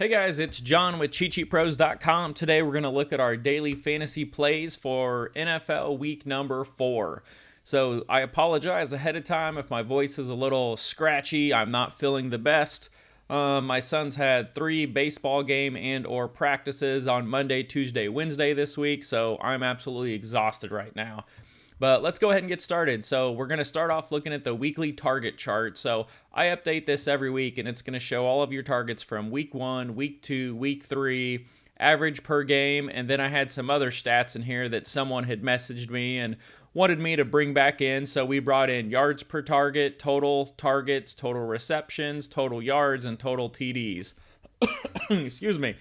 Hey guys, it's John with CheatSheetPros.com. Today we're going to look at our daily fantasy plays for NFL week number 4. So I apologize ahead of time if my voice is a little scratchy. I'm not feeling the best. My son's had 3 baseball game and or practices on Monday, Tuesday, Wednesday this week, so I'm absolutely exhausted right now. But let's go ahead and get started. So we're going to start off looking at the weekly target chart. So I update this every week, and it's going to show all of your targets from week 1, week 2, week 3, average per game. And then I had some other stats in here that someone had messaged me and wanted me to bring back in. So we brought in yards per target, total targets, total receptions, total yards, and total TDs. Excuse me.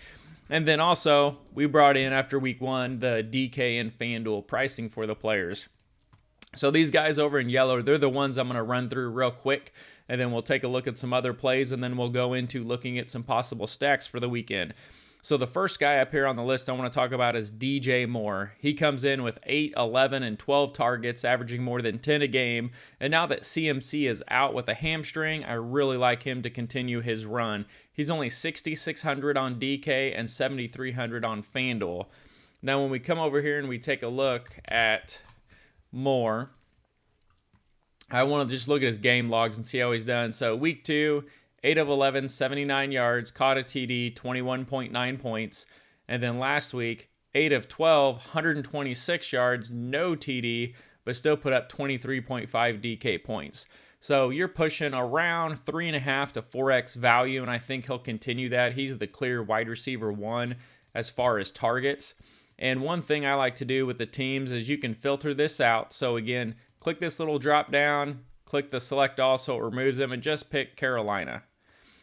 And then also we brought in, after week 1, the DK and FanDuel pricing for the players. So these guys over in yellow, they're the ones I'm going to run through real quick, and then we'll take a look at some other plays, and then we'll go into looking at some possible stacks for the weekend. So the first guy up here on the list I want to talk about is DJ Moore. He comes in with 8, 11, and 12 targets, averaging more than 10 a game. And now that CMC is out with a hamstring, I really like him to continue his run. He's only 6,600 on DK and 7,300 on FanDuel. Now when we come over here and we take a look at Moore, I want to just look at his game logs and see how he's done. So week 2, 8 of 11, 79 yards, caught a TD, 21.9 points. And then last week, 8 of 12, 126 yards, no TD, but still put up 23.5 DK points. So you're pushing around 3.5 to 4x value, and I think he'll continue that. He's the clear wide receiver 1 as far as targets. And one thing I like to do with the teams is you can filter this out. So again, click this little drop down, click the select all so it removes them, and just pick Carolina.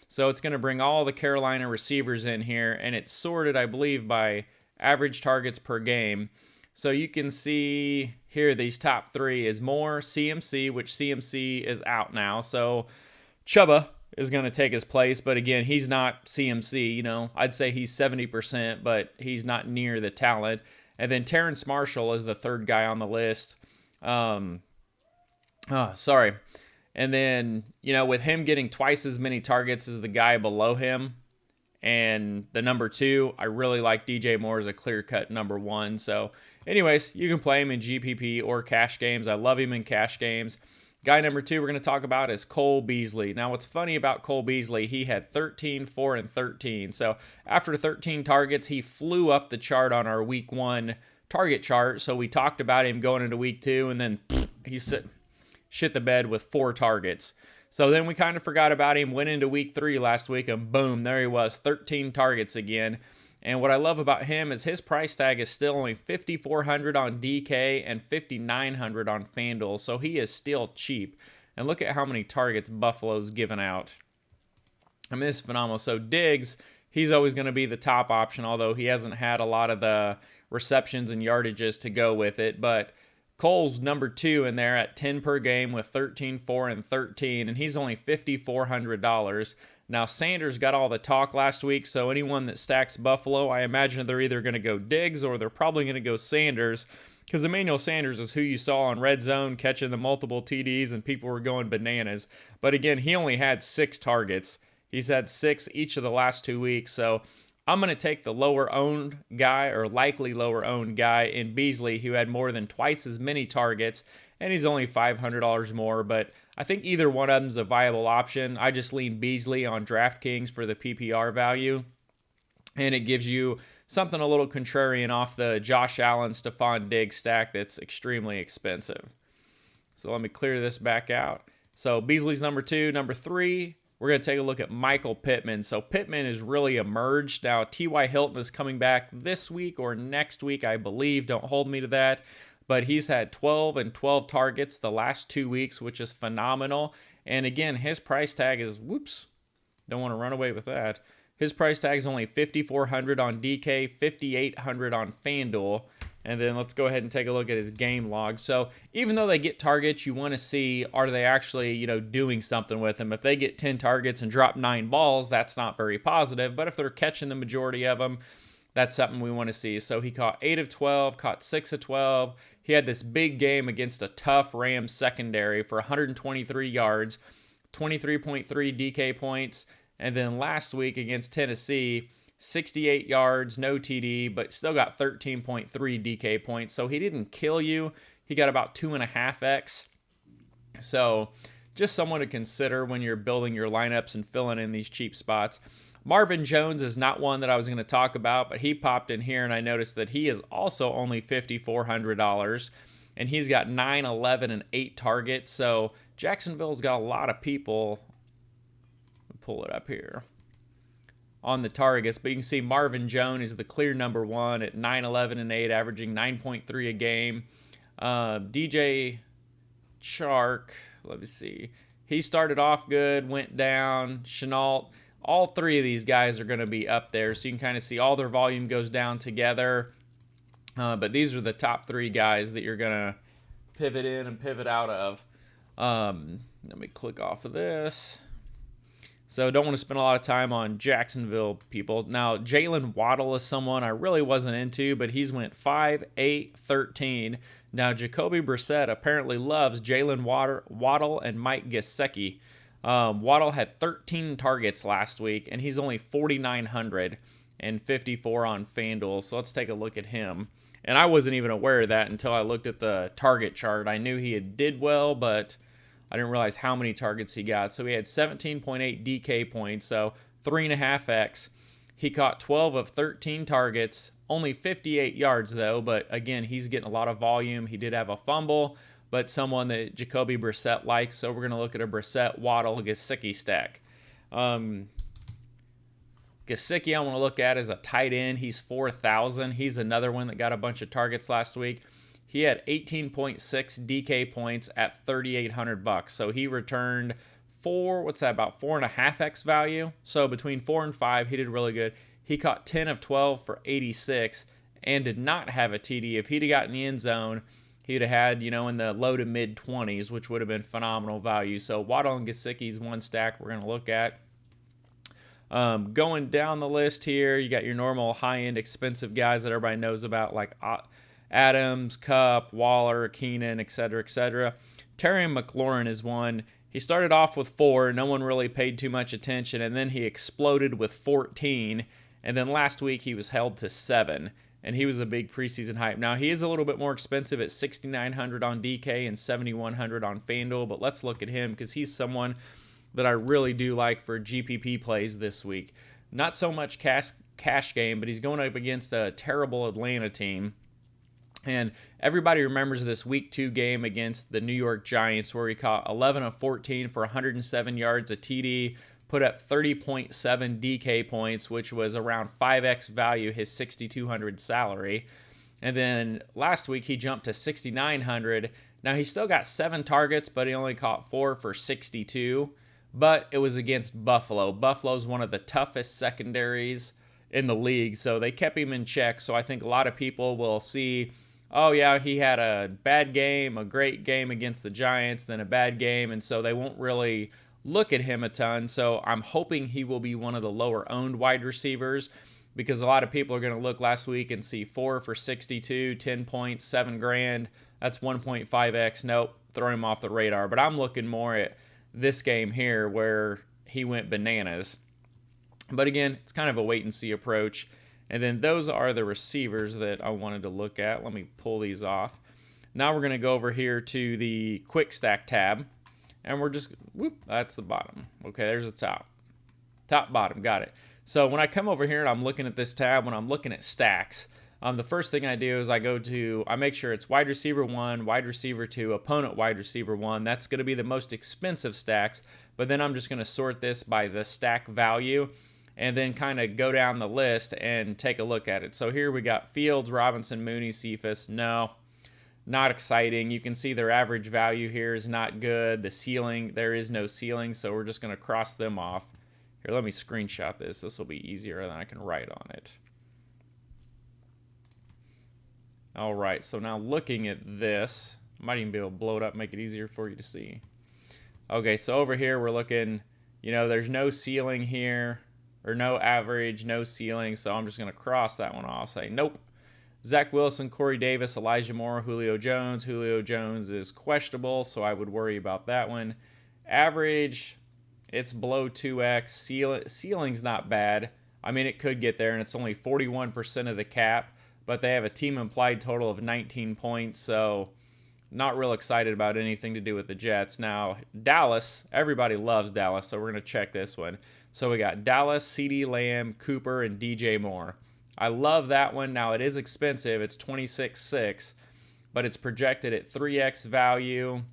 So it's going to bring all the Carolina receivers in here, and it's sorted, I believe, by average targets per game. So you can see here these top 3 is Moore, CMC, which CMC is out now. So Chuba is going to take his place, but again, he's not CMC. You know, I'd say he's 70%, but he's not near the talent. And then Terrence Marshall is the third guy on the list. And then, you know, with him getting twice as many targets as the guy below him and the number 2, I really like DJ Moore as a clear-cut number 1. So anyways, you can play him in GPP or cash games. I love him in cash games. Guy number 2 we're going to talk about is Cole Beasley. Now, what's funny about Cole Beasley, he had 13, 4, and 13. So after 13 targets, he flew up the chart on our week 1 target chart. So we talked about him going into week 2, and then he shit the bed with 4 targets. So then we kind of forgot about him, went into week 3 last week, and boom, there he was, 13 targets again. And what I love about him is his price tag is still only $5,400 on DK and $5,900 on FanDuel, so he is still cheap. And look at how many targets Buffalo's given out. I mean, this is phenomenal. So Diggs, he's always going to be the top option, although he hasn't had a lot of the receptions and yardages to go with it. But Cole's number 2 in there at 10 per game with 13, 4, and 13, and he's only $5,400. Now, Sanders got all the talk last week, so anyone that stacks Buffalo, I imagine they're either going to go Diggs or they're probably going to go Sanders, because Emmanuel Sanders is who you saw on Red Zone catching the multiple TDs, and people were going bananas. But again, he only had 6 targets. He's had 6 each of the last 2 weeks, so I'm going to take the lower-owned guy, or likely lower-owned guy, in Beasley, who had more than twice as many targets, and he's only $500 more, but I think either one of them is a viable option. I just lean Beasley on DraftKings for the PPR value, and it gives you something a little contrarian off the Josh Allen, Stephon Diggs stack that's extremely expensive. So let me clear this back out. So Beasley's number 2. Number 3, we're going to take a look at Michael Pittman. So Pittman has really emerged. Now, T.Y. Hilton is coming back this week or next week, I believe. Don't hold me to that. But he's had 12 and 12 targets the last 2 weeks, which is phenomenal. And again, his price tag is, don't want to run away with that. His price tag is only $5,400 on DK, $5,800 on FanDuel. And then let's go ahead and take a look at his game log. So even though they get targets, you want to see, are they actually, doing something with them? If they get 10 targets and drop 9 balls, that's not very positive. But if they're catching the majority of them, that's something we want to see. So he caught 8 of 12, caught 6 of 12. He had this big game against a tough Rams secondary for 123 yards, 23.3 DK points, And then last week against Tennessee, 68 yards, no TD, but still got 13.3 DK points. So he didn't kill you. He got about 2.5x. So just someone to consider when you're building your lineups and filling in these cheap spots. Marvin Jones is not one that I was going to talk about, but he popped in here and I noticed that he is also only $5,400 and he's got 9, 11, and 8 targets. So Jacksonville's got a lot of people. Pull it up here on the targets, but you can see Marvin Jones is the clear number 1 at 9, 11, and 8, averaging 9.3 a game. DJ Chark, let me see. He started off good, went down. Chenault, all 3 of these guys are going to be up there, so you can kind of see all their volume goes down together. But these are the top 3 guys that you're going to pivot in and pivot out of. Let me click off of this. So don't want to spend a lot of time on Jacksonville people. Now, Jalen Waddle is someone I really wasn't into, but he's went 5, 8, 13. Now, Jacoby Brissett apparently loves Jalen Waddle and Mike Gesicki. Waddle had 13 targets last week, and he's only 4,900 and 54 on FanDuel. So let's take a look at him. And I wasn't even aware of that until I looked at the target chart. I knew he did well, but I didn't realize how many targets he got. So he had 17.8 DK points, so 3.5x. He caught 12 of 13 targets, only 58 yards though, but again, he's getting a lot of volume. He did have a fumble, but someone that Jacoby Brissett likes, so we're going to look at a Brissett, Waddle, Gesicki stack. Gesicki I want to look at as a tight end. He's 4,000. He's another one that got a bunch of targets last week. He had 18.6 DK points at $3,800. So he returned about 4.5x value. So between 4 and 5, he did really good. He caught 10 of 12 for 86 and did not have a TD. If he'd have gotten the end zone, he'd have had, in the low to mid 20s, which would have been phenomenal value. So Waddle and Gesicki's one stack we're going to look at. Going down the list here, you got your normal high-end expensive guys that everybody knows about, like Adams, Kupp, Waller, Keenan, etc., etc. Terry McLaurin is one. He started off with 4. No one really paid too much attention, and then he exploded with 14. And then last week he was held to 7, and he was a big preseason hype. Now he is a little bit more expensive at $6,900 on DK and $7,100 on FanDuel, but let's look at him because he's someone that I really do like for GPP plays this week. Not so much cash game, but he's going up against a terrible Atlanta team. And everybody remembers this week 2 game against the New York Giants where he caught 11 of 14 for 107 yards, a TD, put up 30.7 DK points, which was around 5x value his $6,200 salary. And then last week he jumped to $6,900. Now he still got 7 targets, but he only caught 4 for 62. But it was against Buffalo. Buffalo's one of the toughest secondaries in the league, so they kept him in check. So I think a lot of people will see, oh yeah, he had a bad game, a great game against the Giants, then a bad game, and so they won't really look at him a ton. So I'm hoping he will be one of the lower owned wide receivers because a lot of people are going to look last week and see 4 for 62, 10 points, $7,000. That's 1.5x. Nope, throw him off the radar. But I'm looking more at this game here where he went bananas. But again, it's kind of a wait and see approach. And then those are the receivers that I wanted to look at. Let me pull these off. Now we're going to go over here to the quick stack tab. And we're just, that's the bottom. Okay, there's the top. Top, bottom, got it. So when I come over here and I'm looking at this tab, when I'm looking at stacks, the first thing I do is I make sure it's wide receiver 1, wide receiver 2, opponent wide receiver 1. That's going to be the most expensive stacks. But then I'm just going to sort this by the stack value and then kind of go down the list and take a look at it. So here we got Fields, Robinson, Mooney, Cephas. No, not exciting. You can see their average value here is not good. The ceiling, there is no ceiling, so we're just going to cross them off. Here, let me screenshot this. This will be easier than I can write on it. All right, so now looking at this, I might even be able to blow it up, make it easier for you to see. Okay, so over here we're looking, there's no ceiling here, or no average, no ceiling, so I'm just going to cross that one off, say nope. Zach Wilson, Corey Davis, Elijah Moore, Julio Jones. Julio Jones is questionable, so I would worry about that one. Average, It's below 2x. Ceiling's not bad. I mean, it could get there, and it's only 41% of the cap, but they have a team implied total of 19 points, so not real excited about anything to do with the Jets. Now, Dallas, everybody loves Dallas, so we're going to check this one. So we got Dallas, CeeDee Lamb, Cooper, and DJ Moore. I love that one. Now, it is expensive. It's 26.6, but it's projected at 3x value.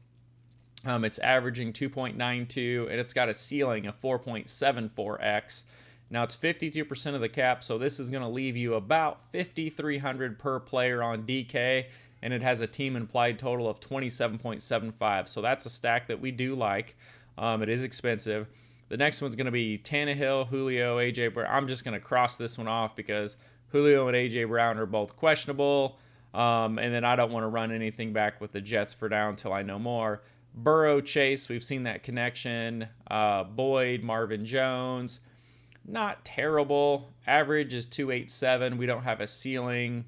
It's averaging 2.92, and it's got a ceiling of 4.74x. Now, it's 52% of the cap, so this is going to leave you about 5,300 per player on DK, and it has a team implied total of 27.75. So that's a stack that we do like. It is expensive. The next one's going to be Tannehill, Julio, A.J. Brown. I'm just going to cross this one off because Julio and A.J. Brown are both questionable, and then I don't want to run anything back with the Jets for now until I know more. Burrow, Chase, we've seen that connection. Boyd, Marvin Jones, not terrible. Average is 287. We don't have a ceiling.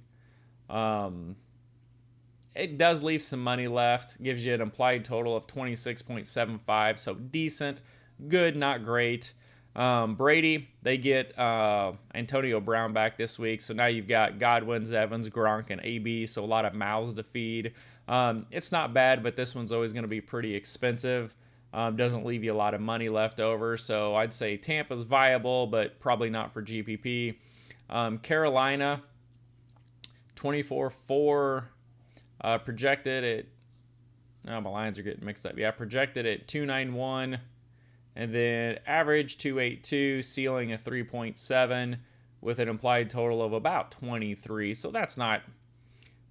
It does leave some money left. Gives you an implied total of 26.75. So decent, good, not great. Brady, they get Antonio Brown back this week. So now you've got Godwin, Evans, Gronk, and AB. So a lot of mouths to feed. It's not bad, but this one's always going to be pretty expensive. Doesn't leave you a lot of money left over. So I'd say Tampa's viable, but probably not for GPP. Carolina, 24-4, projected at, no, my lines are getting mixed up. Yeah, projected at 291, and then average 282, ceiling a 3.7 with an implied total of about 23. So that's not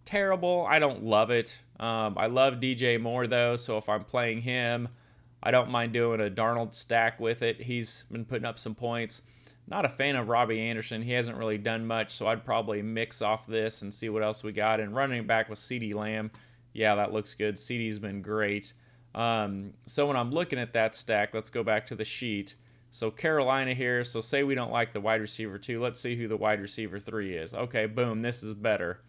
terrible. I don't love it. I love DJ Moore, though, so if I'm playing him, I don't mind doing a Darnold stack with it. He's been putting up some points. Not a fan of Robbie Anderson. He hasn't really done much, so I'd probably mix off this and see what else we got. And running back with CeeDee Lamb, yeah, that looks good. CeeDee's been great. So when I'm looking at that stack, let's go back to the sheet. So Carolina here. So say we don't like the wide receiver 2. Let's see who the wide receiver 3 is. Okay, boom, this is better.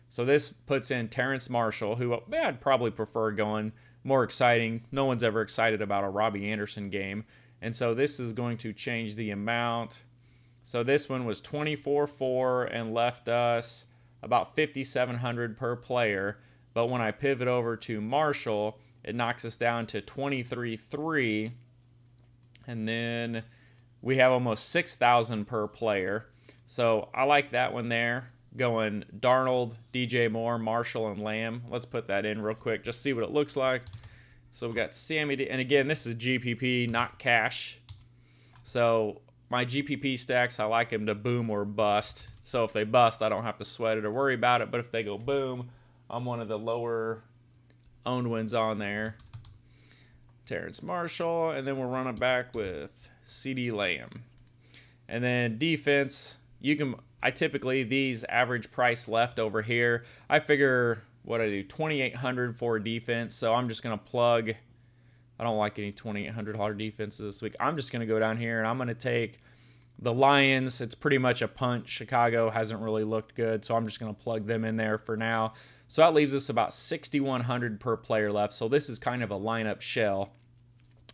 So this puts in Terrence Marshall, who I'd probably prefer going more exciting. No one's ever excited about a Robbie Anderson game. And so this is going to change the amount. So this one was 24-4 and left us about 5,700 per player. But when I pivot over to Marshall, it knocks us down to 23-3. And then we have almost 6,000 per player. So I like that one there. Going Darnold, DJ Moore, Marshall, and Lamb. Let's put that in real quick, just see what it looks like. So we got Sammy, and again, this is GPP, not cash. So my GPP stacks, I like them to boom or bust. So if they bust, I don't have to sweat it or worry about it. But if they go boom, I'm one of the lower owned ones on there. Terrence Marshall, and then we're running back with CeeDee Lamb. And then defense, I typically, these average price left over here, I figure, what I do, 2,800 for defense. So I'm just going to plug, I don't like any $2,800 defenses this week. I'm just going to go down here and I'm going to take the Lions. It's pretty much a punt. Chicago hasn't really looked good, so I'm just going to plug them in there for now. So that leaves us about 6,100 per player left. So this is kind of a lineup shell.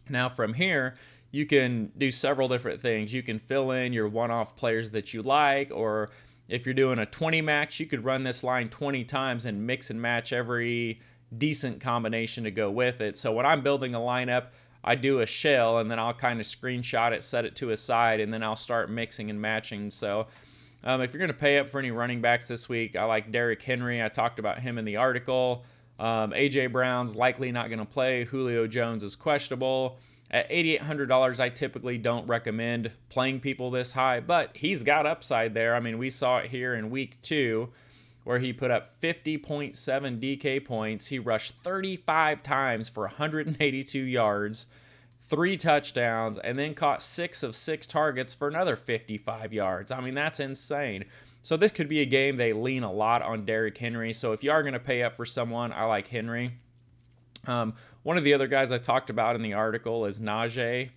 Now from here, you can do several different things. You can fill in your one-off players that you like, or if you're doing a 20 max, you could run this line 20 times and mix and match every decent combination to go with it. So when I'm building a lineup, I do a shell, and then I'll kind of screenshot it, set it to a side, and then I'll start mixing and matching. So if you're going to pay up for any running backs this week, I like Derrick Henry. I talked about him in the article. A.J. Brown's likely not going to play. Julio Jones is questionable. At $8,800, I typically don't recommend playing people this high, but he's got upside there. I mean, we saw it here in week 2 where he put up 50.7 DK points. He rushed 35 times for 182 yards, 3 touchdowns, and then caught 6 of 6 targets for another 55 yards. I mean, that's insane. So this could be a game they lean a lot on Derrick Henry. So if you are going to pay up for someone, I like Henry. One of the other guys I talked about in the article is Najee.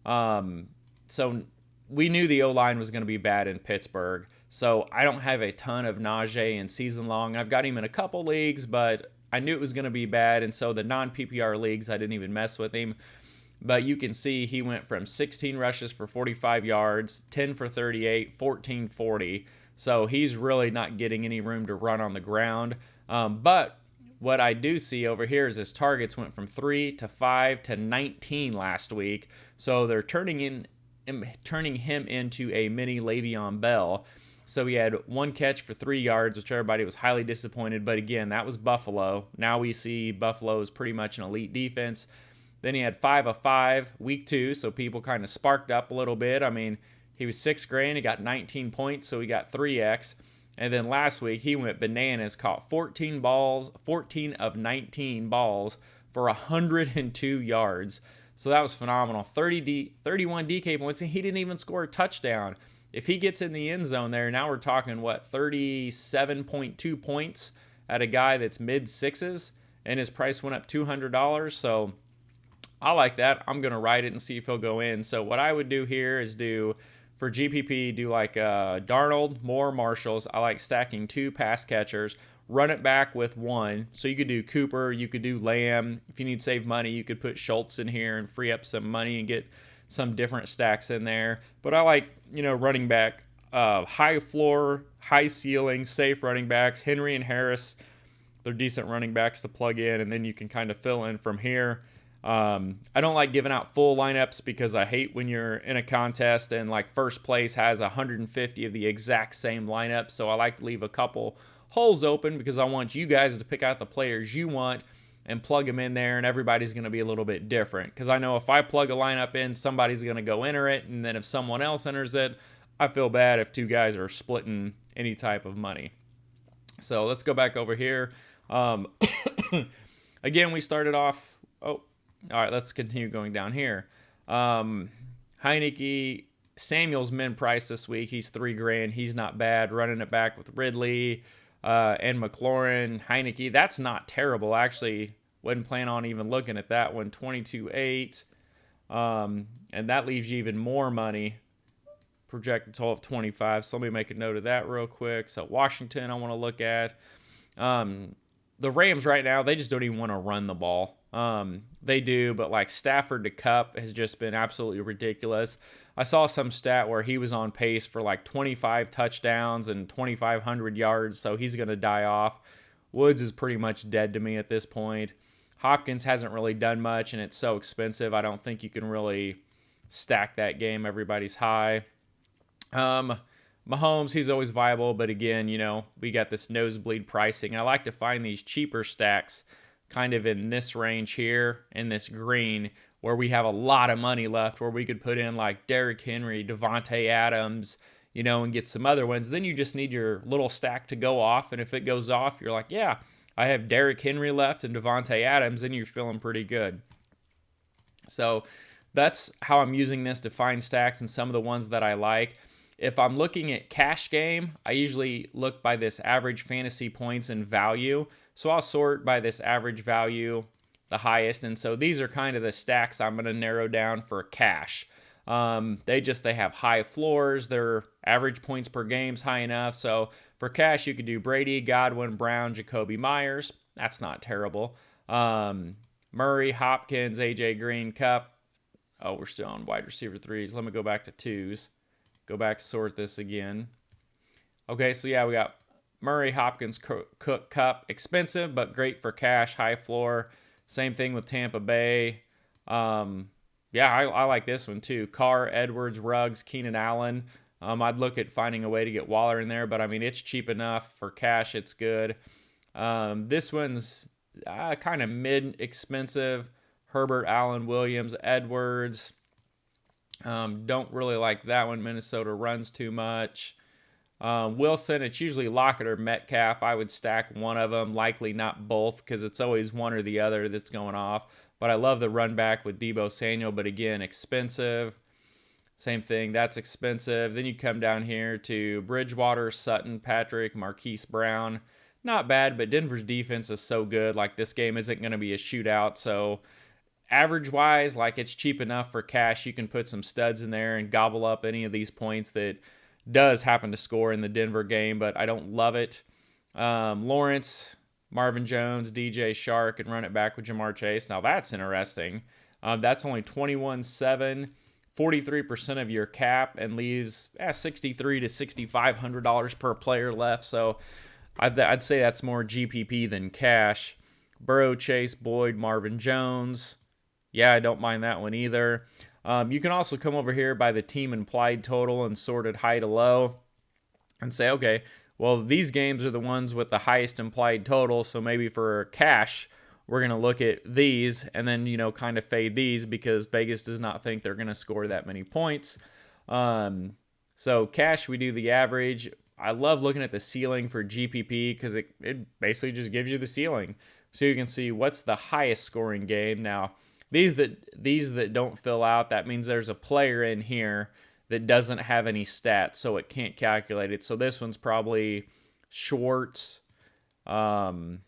So we knew the O-line was going to be bad in Pittsburgh. So I don't have a ton of Najee in season long. I've got him in a couple leagues, but I knew it was going to be bad. And so the non-PPR leagues, I didn't even mess with him. But you can see he went from 16 rushes for 45 yards, 10 for 38, 14 40. So he's really not getting any room to run on the ground. But what I do see over here is his targets went from 3 to 5 to 19 last week. So they're turning him into a mini Le'Veon Bell. So he had 1 catch for 3 yards, which everybody was highly disappointed. But again, that was Buffalo. Now we see Buffalo is pretty much an elite defense. Then he had 5 of 5 week 2, so people kind of sparked up a little bit. I mean, he was $6,000, he got 19 points, so he got 3x. And then last week he went bananas, caught 14 of 19 balls for 102 yards. So that was phenomenal. 31 DK points, and he didn't even score a touchdown. If he gets in the end zone there, now we're talking, 37.2 points at a guy that's mid-sixes, and his price went up $200. So I like that. I'm going to write it and see if he'll go in. So what I would do here is for GPP, do like Darnold, Moore, Marshalls. I like stacking 2 pass catchers, run it back with 1. So you could do Cooper, you could do Lamb. If you need to save money, you could put Schultz in here and free up some money and get some different stacks in there. But I like, running back, high floor, high ceiling, safe running backs. Henry and Harris, they're decent running backs to plug in, and then you can kind of fill in from here. I don't like giving out full lineups because I hate when you're in a contest and like first place has 150 of the exact same lineup. So I like to leave a couple holes open because I want you guys to pick out the players you want and plug them in there, and everybody's going to be a little bit different. Because I know if I plug a lineup in, somebody's going to go enter it, and then if someone else enters it, I feel bad if 2 guys are splitting any type of money. So let's go back over here. Again, we started off. All right, let's continue going down here. Heineke, Samuel's min price this week. He's $3,000. He's not bad. Running it back with Ridley and McLaurin. Heineke, that's not terrible. Actually, wasn't planning on even looking at that one. 22.8. And that leaves you even more money. Projected total of 25. So let me make a note of that real quick. So Washington, I want to look at. The Rams right now, they just don't even want to run the ball. They do, but like Stafford to Cup has just been absolutely ridiculous. I saw some stat where he was on pace for like 25 touchdowns and 2,500 yards, so he's going to die off. Woods is pretty much dead to me at this point. Hopkins hasn't really done much, and it's so expensive. I don't think you can really stack that game. Everybody's high. Mahomes, he's always viable, but again, we got this nosebleed pricing. I like to find these cheaper stacks kind of in this range here, in this green, where we have a lot of money left, where we could put in like Derrick Henry, Devontae Adams, and get some other ones. Then you just need your little stack to go off, and if it goes off, you're like, yeah, I have Derrick Henry left and Devontae Adams, and you're feeling pretty good. So that's how I'm using this to find stacks and some of the ones that I like. If I'm looking at cash game, I usually look by this average fantasy points and value. So I'll sort by this average value, the highest. And so these are kind of the stacks I'm going to narrow down for cash. They have high floors. Their average points per game's high enough. So for cash, you could do Brady, Godwin, Brown, Jacoby Myers. That's not terrible. Murray, Hopkins, AJ Green, Cup. Oh, we're still on wide receiver 3s. Let me go back to 2s. Go back, sort this again. Okay, so yeah, we got Murray, Hopkins, Cook, Cup. Expensive, but great for cash, high floor. Same thing with Tampa Bay. I like this one too. Carr, Edwards, Ruggs, Keenan Allen. I'd look at finding a way to get Waller in there, but I mean, it's cheap enough. For cash, it's good. This one's kind of mid-expensive. Herbert, Allen, Williams, Edwards. Don't really like that one. Minnesota runs too much. Wilson, it's usually Lockett or Metcalf. I would stack one of them, likely not both, because it's always one or the other that's going off. But I love the run back with Deebo Samuel, but again, expensive. Same thing, that's expensive. Then you come down here to Bridgewater, Sutton, Patrick, Marquise Brown. Not bad, but Denver's defense is so good. Like, this game isn't going to be a shootout, so average-wise, like, it's cheap enough for cash. You can put some studs in there and gobble up any of these points that does happen to score in the Denver game, but I don't love it. Lawrence, Marvin Jones, DJ Shark, and run it back with Jamar Chase. Now, that's interesting. That's only 21.7, 43% of your cap, and leaves $6,300 to $6,500 per player left. So I'd say that's more GPP than cash. Burrow, Chase, Boyd, Marvin Jones. Yeah, I don't mind that one either. You can also come over here by the team implied total and sorted high to low and say, okay, well, these games are the ones with the highest implied total. So maybe for cash, we're going to look at these and then, kind of fade these because Vegas does not think they're going to score that many points. So cash, we do the average. I love looking at the ceiling for GPP because it basically just gives you the ceiling. So you can see what's the highest scoring game. Now, these that don't fill out, that means there's a player in here that doesn't have any stats, so it can't calculate it. So this one's probably Schwartz and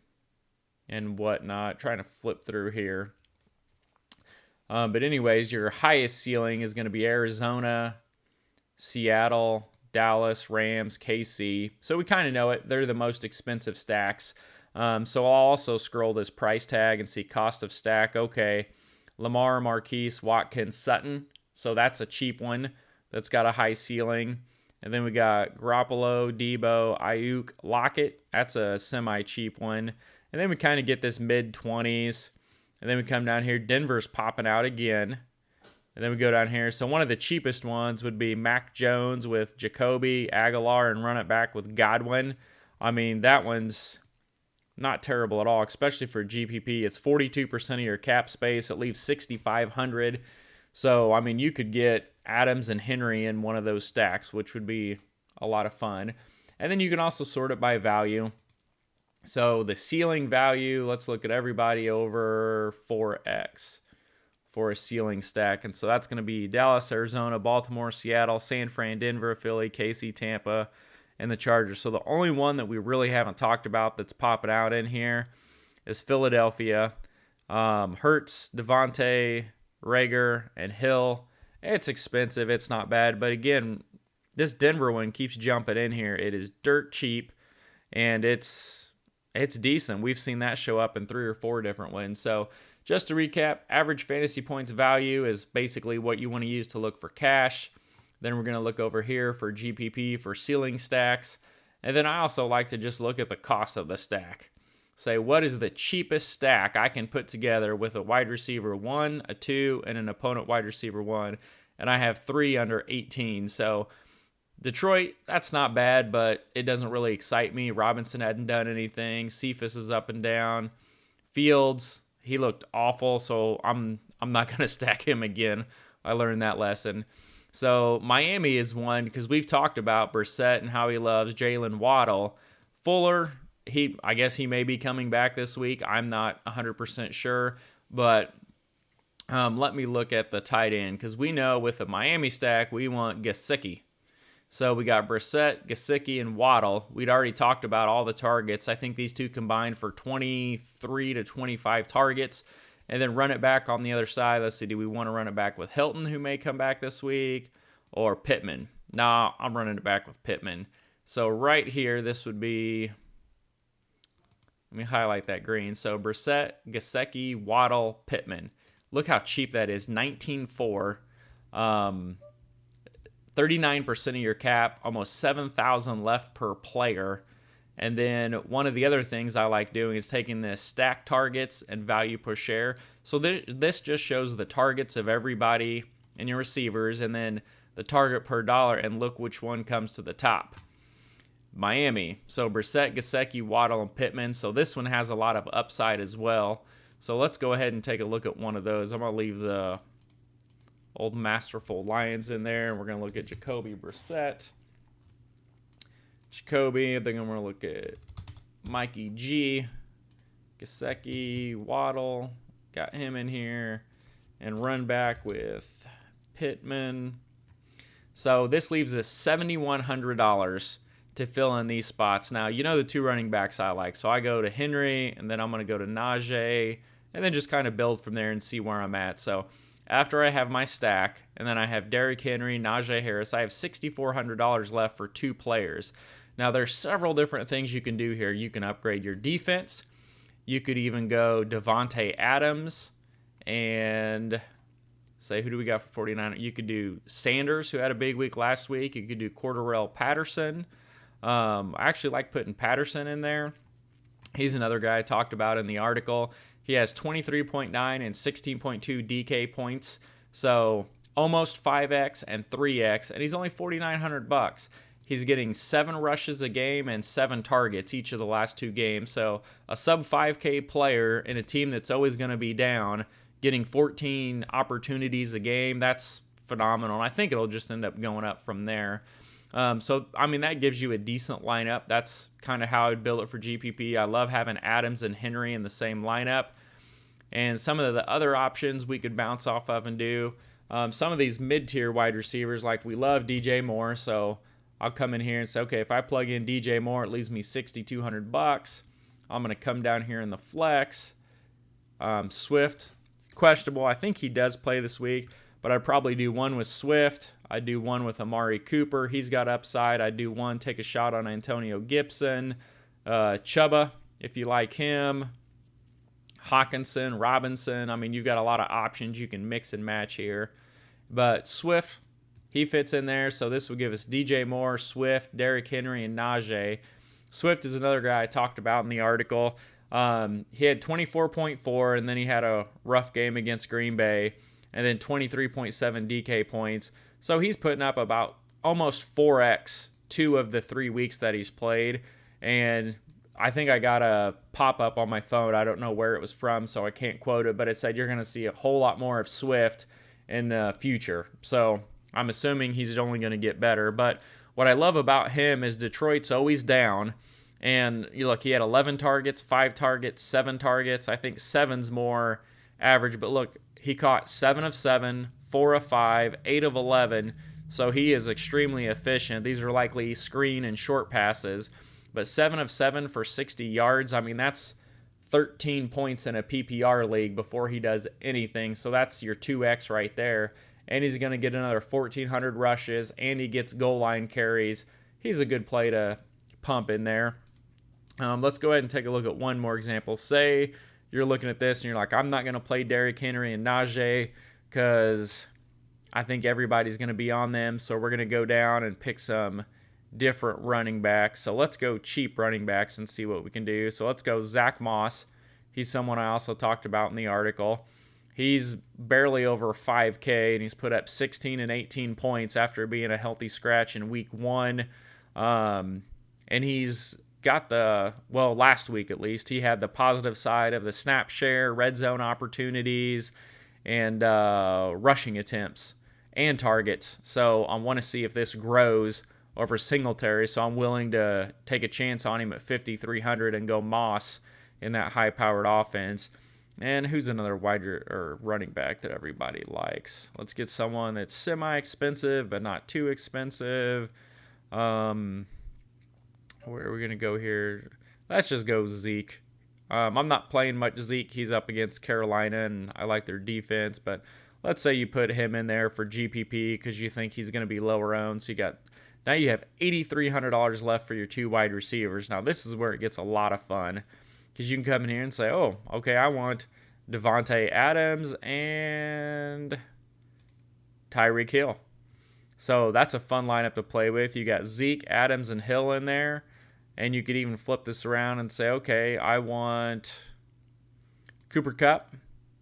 whatnot. Trying to flip through here. But anyways, your highest ceiling is going to be Arizona, Seattle, Dallas, Rams, KC. So we kind of know it. They're the most expensive stacks. So I'll also scroll this price tag and see cost of stack. Okay, Lamar, Marquise, Watkins, Sutton. So that's a cheap one that's got a high ceiling. And then we got Garoppolo, Debo, Ayuk, Lockett. That's a semi-cheap one. And then we kind of get this mid-20s. And then we come down here. Denver's popping out again. And then we go down here. So one of the cheapest ones would be Mac Jones with Jacoby, Aguilar, and run it back with Godwin. I mean, that one's not terrible at all, especially for GPP. It's 42% of your cap space. It leaves 6,500. So, I mean, you could get Adams and Henry in one of those stacks, which would be a lot of fun. And then you can also sort it by value. So the ceiling value, let's look at everybody over 4X for a ceiling stack. And so that's going to be Dallas, Arizona, Baltimore, Seattle, San Fran, Denver, Philly, KC, Tampa, and the Chargers. So the only one that we really haven't talked about that's popping out in here is Philadelphia. Hurts, Devontae, Rager, and Hill. It's expensive. It's not bad. But again, this Denver one keeps jumping in here. It is dirt cheap, and it's decent. We've seen that show up in 3 or 4 different ones. So just to recap, average fantasy points value is basically what you want to use to look for cash. Then we're going to look over here for GPP for ceiling stacks. And then I also like to just look at the cost of the stack. Say, what is the cheapest stack I can put together with a wide receiver 1, a 2, and an opponent wide receiver 1. And I have 3 under 18. So Detroit, that's not bad, but it doesn't really excite me. Robinson hadn't done anything. Cephas is up and down. Fields, he looked awful, so I'm not going to stack him again. I learned that lesson. So Miami is one because we've talked about Brissett and how he loves Jalen Waddle. Fuller, I guess he may be coming back this week. I'm not 100% sure, but let me look at the tight end because we know with the Miami stack, we want Gesicki. So we got Brissett, Gesicki, and Waddle. We'd already talked about all the targets. I think these two combined for 23 to 25 targets. And then run it back on the other side. Let's see, do we want to run it back with Hilton, who may come back this week, or Pittman? Nah, I'm running it back with Pittman. So right here, this would be, let me highlight that green. So Brissett, Gesicki, Waddle, Pittman. Look how cheap that is, 19.4. 39% of your cap, almost 7,000 left per player. And then one of the other things I like doing is taking this stack targets and value per share. So this just shows the targets of everybody and your receivers and then the target per dollar, and look which one comes to the top. Miami. So Brissett, Gesicki, Waddle, and Pittman. So this one has a lot of upside as well. So let's go ahead and take a look at one of those. I'm going to leave the old masterful Lions in there, and we're going to look at Jacoby Brissett. Jacoby, I think I'm going to look at Mikey G, Gesicki, Waddle, got him in here, and run back with Pittman. So this leaves us $7,100 to fill in these spots. Now, you know the 2 running backs I like, so I go to Henry, and then I'm going to go to Najee, and then just kind of build from there and see where I'm at. So after I have my stack, and then I have Derrick Henry, Najee Harris, I have $6,400 left for 2 players. Now, there's several different things you can do here. You can upgrade your defense. You could even go Devontae Adams And say, who do we got for 49? You could do Sanders, who had a big week last week. You could do Cordarrelle Patterson. I actually like putting Patterson in there. He's another guy I talked about in the article. He has 23.9 and 16.2 DK points. So almost 5x and 3x, and he's only $4,900. He's getting 7 rushes a game and 7 targets each of the last 2 games. So a sub 5K player in a team that's always going to be down, getting 14 opportunities a game, that's phenomenal. And I think it'll just end up going up from there. So, I mean, that gives you a decent lineup. That's kind of how I'd build it for GPP. I love having Adams and Henry in the same lineup. And some of the other options we could bounce off of and do. Some of these mid-tier wide receivers, like we love DJ Moore, so I'll come in here and say, okay, if I plug in DJ Moore, it leaves me $6,200. I'm going to come down here in the flex. Swift, questionable. I think he does play this week, but I'd probably do one with Swift. I'd do one with Amari Cooper. He's got upside. I'd do one, take a shot on Antonio Gibson. Chuba, if you like him. Hawkinson, Robinson. I mean, you've got a lot of options you can mix and match here. But Swift, he fits in there. So this would give us DJ Moore, Swift, Derrick Henry, and Najee. Swift is another guy I talked about in the article. He had 24.4, and then he had a rough game against Green Bay, and then 23.7 DK points. So he's putting up about almost 4x 2 of the 3 weeks that he's played. And I think I got a pop-up on my phone. I don't know where it was from, so I can't quote it, but it said you're going to see a whole lot more of Swift in the future. So I'm assuming he's only going to get better. But what I love about him is Detroit's always down. And you look, he had 11 targets, 5 targets, 7 targets. I think 7's more average. But look, he caught 7 of 7, 4 of 5, 8 of 11. So he is extremely efficient. These are likely screen and short passes. But 7 of 7 for 60 yards, I mean, that's 13 points in a PPR league before he does anything. So that's your 2x right there. And he's going to get another 1,400 rushes, and he gets goal line carries. He's a good play to pump in there. Let's go ahead and take a look at one more example. Say you're looking at this and you're like, I'm not going to play Derrick Henry and Najee because I think everybody's going to be on them. So we're going to go down and pick some different running backs. So let's go cheap running backs and see what we can do. So let's go Zach Moss. He's someone I also talked about in the article. He's barely over 5K, and he's put up 16 and 18 points after being a healthy scratch in week 1. And he's got last week at least, he had the positive side of the snap share, red zone opportunities, and rushing attempts and targets. So I want to see if this grows over Singletary, so I'm willing to take a chance on him at 5,300 and go Moss in that high-powered offense. And who's another running back that everybody likes? Let's get someone that's semi-expensive but not too expensive. Where are we going to go here? Let's just go Zeke. I'm not playing much Zeke. He's up against Carolina, and I like their defense. But let's say you put him in there for GPP because you think he's going to be lower owned. So now you have $8,300 left for your 2 wide receivers. Now, this is where it gets a lot of fun because you can come in here and say, oh, okay, I want Devontae Adams and Tyreek Hill. So that's a fun lineup to play with. You got Zeke, Adams, and Hill in there. And you could even flip this around and say, okay, I want Cooper Kupp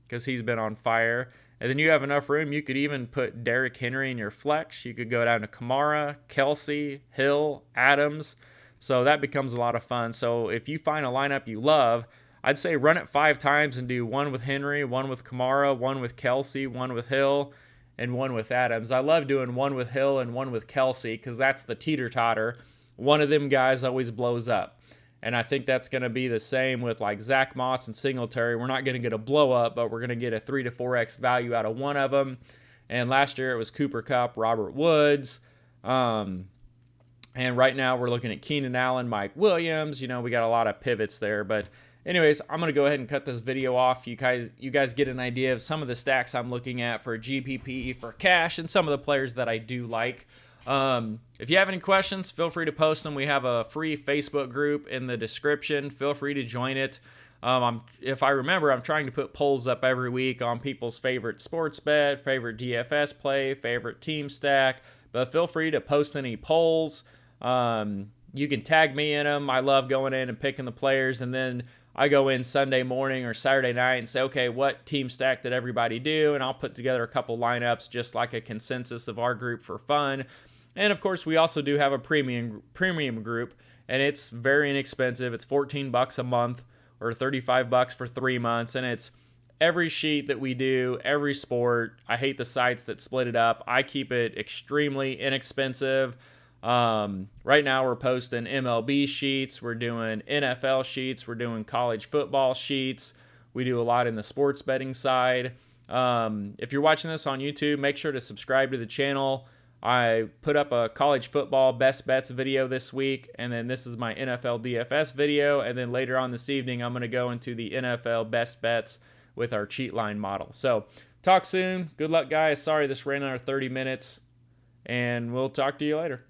because he's been on fire. And then you have enough room. You could even put Derrick Henry in your flex. You could go down to Kamara, Kelsey, Hill, Adams. So that becomes a lot of fun. So if you find a lineup you love, I'd say run it 5 times and do one with Henry, one with Kamara, one with Kelsey, one with Hill, and one with Adams. I love doing one with Hill and one with Kelsey because that's the teeter-totter. One of them guys always blows up. And I think that's going to be the same with like Zach Moss and Singletary. We're not going to get a blow up, but we're going to get a 3 to 4x value out of one of them. And last year it was Cooper Kupp, Robert Woods. And right now we're looking at Keenan Allen, Mike Williams. We got a lot of pivots there. But anyways, I'm going to go ahead and cut this video off. You guys get an idea of some of the stacks I'm looking at for GPP, for cash, and some of the players that I do like. If you have any questions, feel free to post them. We have a free Facebook group in the description. Feel free to join it. If I remember, I'm trying to put polls up every week on people's favorite sports bet, favorite DFS play, favorite team stack. But feel free to post any polls. You can tag me in them. I love going in and picking the players, and then I go in Sunday morning or Saturday night and say, okay, what team stack did everybody do? And I'll put together a couple lineups, just like a consensus of our group for fun. And of course, we also do have a premium group, and it's very inexpensive. It's $14 a month or $35 for 3 months, and it's every sheet that we do, every sport. I hate the sites that split it up. I keep it extremely inexpensive. Right now we're posting MLB sheets, we're doing NFL sheets, we're doing college football sheets. We do a lot in the sports betting side. If you're watching this on YouTube, make sure to subscribe to the channel. I put up a college football best bets video this week, and then this is my NFL DFS video, and then later on this evening I'm going to go into the NFL best bets with our cheat line model. So talk soon. Good luck, guys. Sorry this ran out of 30 minutes, and we'll talk to you later.